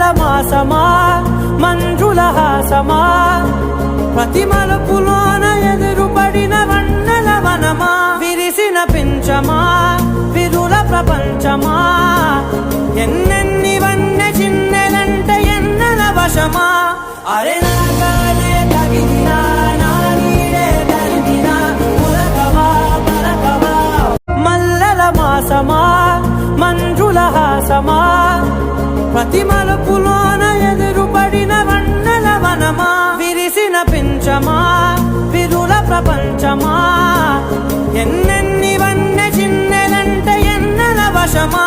మల్లెల మాసమా మంజుల హాసమా ప్రతి మలుపులోన ఎదురుపడిన వన్నెల వనమా విరిసిన పించమా విరుల ప్రపంచమా ఎన్నెన్ని వన్నె చిన్నెలంటే ఎన్నెల వశమా అరే నాగాలే తగిలినా నా నీడే తరిమినా ఉలకవా పలకవా మల్లెల మాసమా మంజుల హాసమా ప్రతి మలుపులోన ఎదురుపడిన వన్నెల వనమా విరిసిన పించమా విరుల ప్రపంచమా ఎన్నెన్ని వన్నె చిన్నెలంటే ఎన్నెల వశమా